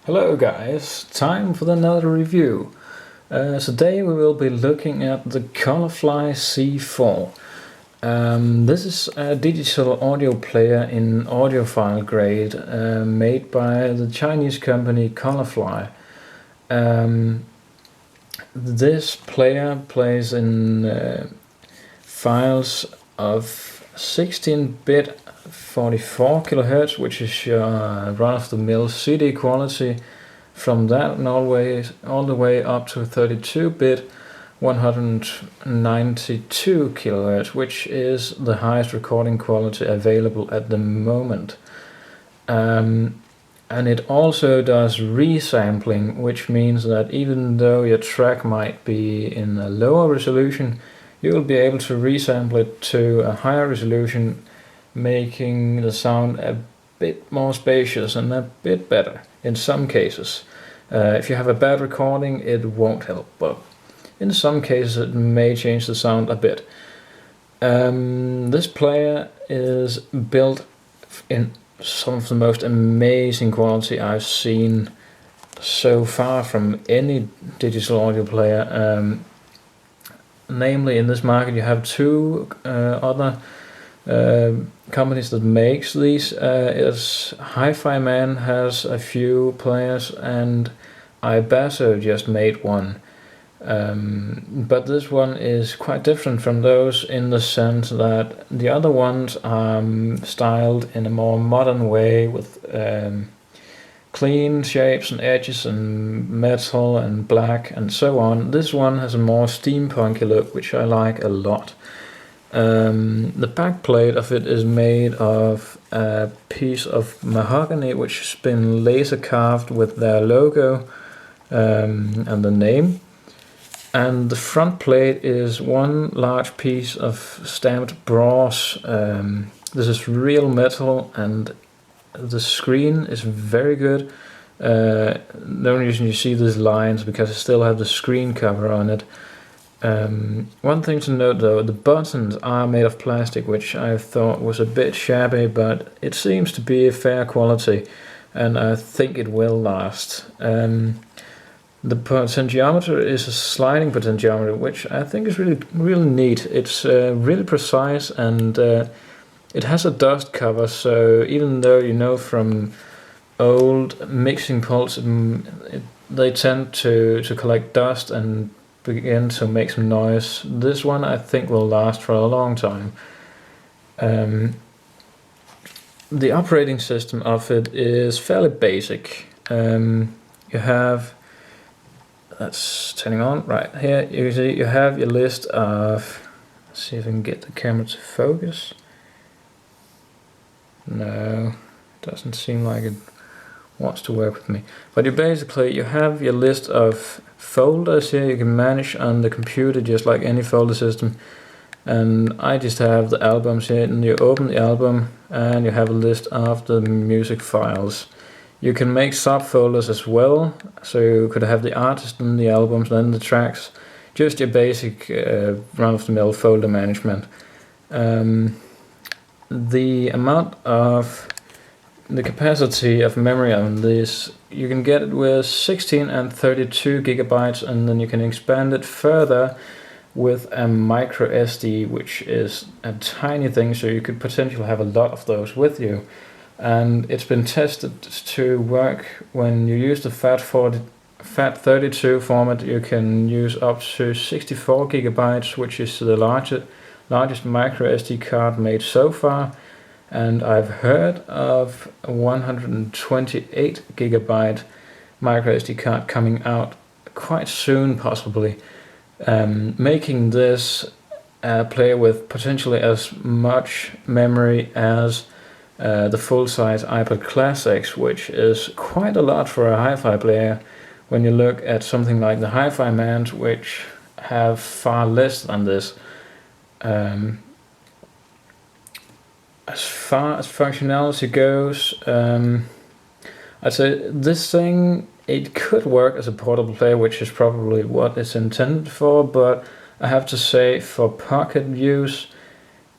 Hello guys, time for another review. Today we will be looking at the Colorfly C4. This is a digital audio player in audiophile grade made by the Chinese company Colorfly. This player plays in files of 16-bit 44 kHz, which is your run-of-the-mill CD quality. From that and all the way up to 32-bit 192 kHz, which is the highest recording quality available at the moment. And it also does resampling, which means that even though your track might be in a lower resolution, you will be able to resample it to a higher resolution, making the sound a bit more spacious and a bit better in some cases. If you have a bad recording, it won't help, but in some cases it may change the sound a bit. This player is built in some of the most amazing quality I've seen so far from any digital audio player. Namely, in this market you have two other companies that makes these. Hi-Fi-Man has a few players and iBasso just made one. But this one is quite different from those in the sense that the other ones are styled in a more modern way with clean shapes and edges and metal and black and so on. This one has a more steampunky look, which I like a lot. The backplate of it is made of a piece of mahogany which has been laser carved with their logo and the name. And the front plate is one large piece of stamped bronze. This is real metal and the screen is very good. The only reason you see these lines because I still have the screen cover on it. One thing to note though, the buttons are made of plastic, which I thought was a bit shabby, but it seems to be a fair quality and I think it will last. The potentiometer is a sliding potentiometer, which I think is really neat. It's really precise and it has a dust cover, so even though you know from old mixing pults they tend to collect dust and begin to make some noise, this one I think will last for a long time. The operating system of it is fairly basic. You have, that's turning on right here, you see you have your list of, let's see if I can get the camera to focus. No, doesn't seem like it wants to work with me. But you have your list of folders here you can manage on the computer just like any folder system. And I just have the albums here, and you open the album and you have a list of the music files. You can make subfolders as well, so you could have the artist and the albums, then the tracks, just your basic run-of-the-mill folder management. The amount of the capacity of memory on this, you can get it with 16 and 32 gigabytes, and then you can expand it further with a micro SD, which is a tiny thing, so you could potentially have a lot of those with you. And it's been tested to work when you use the FAT32 format. You can use up to 64 gigabytes, which is the largest micro SD card made so far, and I've heard of a 128 gigabyte micro SD card coming out quite soon, possibly, making this a player with potentially as much memory as the full-size iPod Classics, which is quite a lot for a hi-fi player when you look at something like the Hi-Fi-Mans, which have far less than this. As far as functionality goes, I'd say this thing, it could work as a portable player, which is probably what it's intended for, but I have to say for pocket use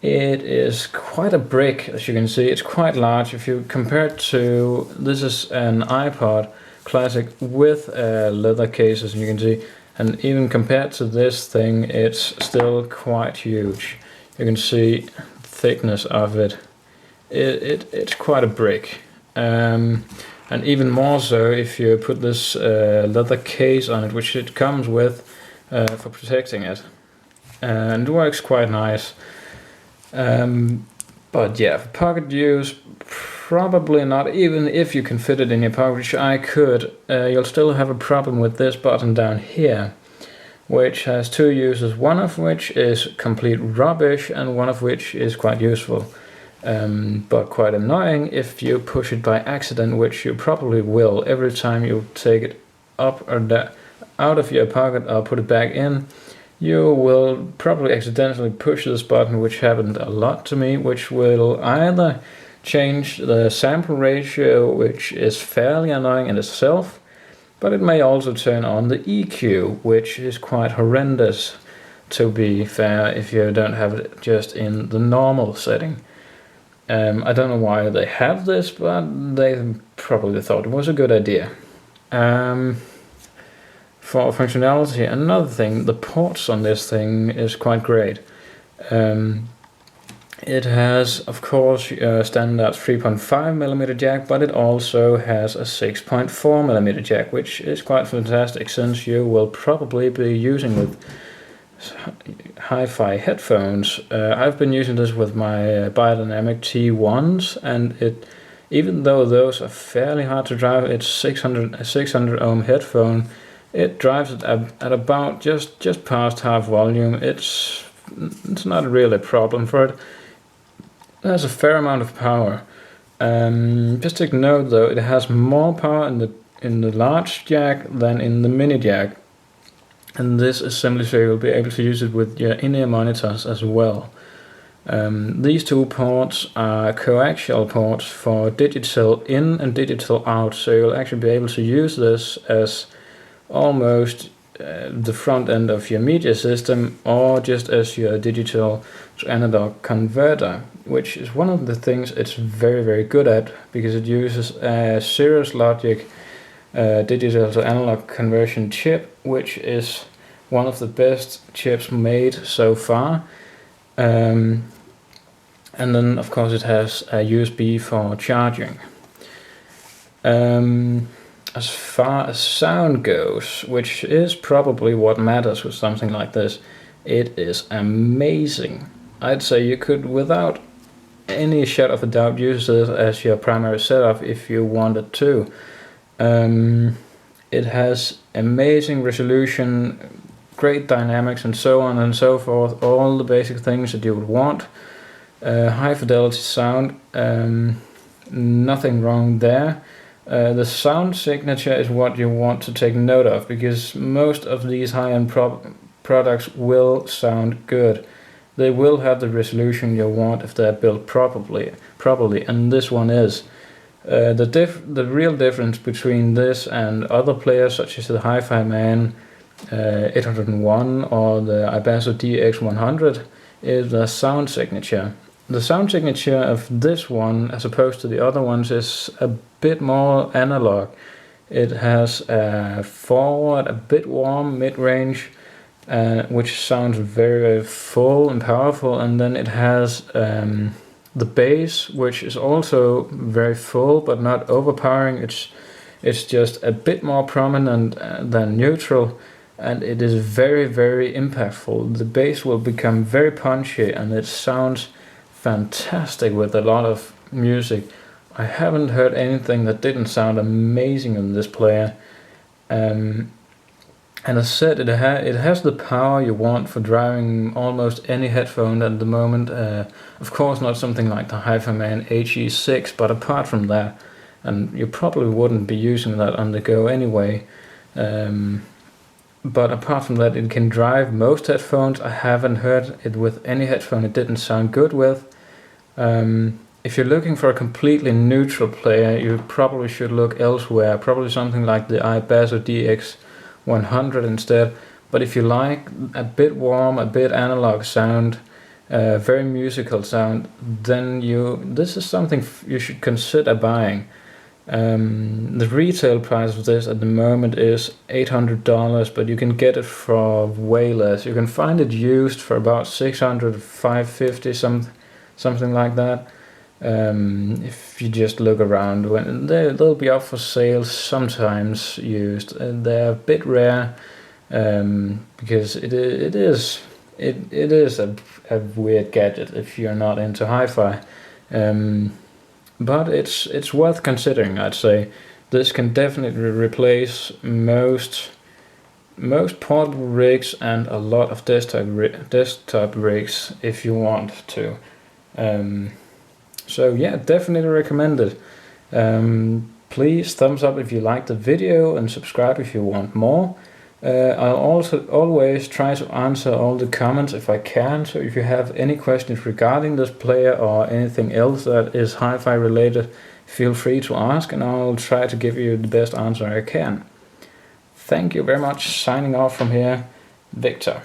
it is quite a brick. As you can see, it's quite large. If you compare it to, this is an iPod classic with leather cases, and you can see, and even compared to this thing, it's still quite huge. You can see the thickness of it. It's quite a brick. And even more so if you put this leather case on it, which it comes with for protecting it. And it works quite nice. But yeah, for pocket use, probably not. Even if you can fit it in your pocket, which I could, you'll still have a problem with this button down here, which has two uses, one of which is complete rubbish and one of which is quite useful. But quite annoying if you push it by accident, which you probably will. Every time you take it up or out of your pocket or put it back in, you will probably accidentally push this button, which happened a lot to me, which will either change the sample ratio, which is fairly annoying in itself, but it may also turn on the EQ, which is quite horrendous, to be fair, if you don't have it just in the normal setting. I don't know why they have this, but they probably thought it was a good idea. For functionality, another thing, the ports on this thing is quite great. It has, of course, standard 3.5mm jack, but it also has a 6.4mm jack, which is quite fantastic, since you will probably be using with hi-fi headphones. I've been using this with my biodynamic T1s, and even though those are fairly hard to drive, it's a 600 ohm headphone. It drives it at about just past half volume. It's not really a problem for it. It has a fair amount of power. Just take note though, it has more power in the large jack than in the mini jack. And this is simply so you'll be able to use it with your in-ear monitors as well. These two ports are coaxial ports for digital in and digital out, so you'll actually be able to use this as almost the front end of your media system, or just as your digital to analog converter, which is one of the things it's very, very good at, because it uses a Cirrus Logic digital to analog conversion chip, which is one of the best chips made so far. And then of course it has a USB for charging. As far as sound goes, which is probably what matters with something like this, it is amazing. I'd say you could, without any shadow of a doubt, use this as your primary setup if you wanted to. It has amazing resolution, great dynamics, and so on and so forth, all the basic things that you would want. High fidelity sound, nothing wrong there. The sound signature is what you want to take note of, because most of these high-end products will sound good. They will have the resolution you want if they're built properly, and this one is. The real difference between this and other players such as the Hi-Fi-Man 801 or the Ibasso DX100 is the sound signature. The sound signature of this one, as opposed to the other ones, is a bit more analog. It has a forward, a bit warm, mid-range, which sounds very, very full and powerful, and then it has the bass, which is also very full but not overpowering. It's just a bit more prominent than neutral, and it is very, very impactful. The bass will become very punchy, and it sounds fantastic with a lot of music. I haven't heard anything that didn't sound amazing on this player. And as said, it has the power you want for driving almost any headphone at the moment. Of course not something like the Hi-Fi-Man HE6, but apart from that, and you probably wouldn't be using that on the go anyway. But apart from that, it can drive most headphones. I haven't heard it with any headphone it didn't sound good with. If you're looking for a completely neutral player, you probably should look elsewhere. Probably something like the Ibasso DX100 instead. But if you like a bit warm, a bit analog sound, very musical sound, then this is something you should consider buying. The retail price of this at the moment is $800, but you can get it for way less. You can find it used for about $600, $550, something like that. If you just look around, when they'll be up for sale sometimes used, and they're a bit rare, because it is a weird gadget if you're not into hi-fi. But it's worth considering, I'd say. This can definitely replace most portable rigs and a lot of desktop rigs if you want to. So yeah, definitely recommend it. Please thumbs up if you liked the video and subscribe if you want more. I'll also always try to answer all the comments if I can, so if you have any questions regarding this player or anything else that is hi-fi related, feel free to ask and I'll try to give you the best answer I can. Thank you very much. Signing off from here, Victor.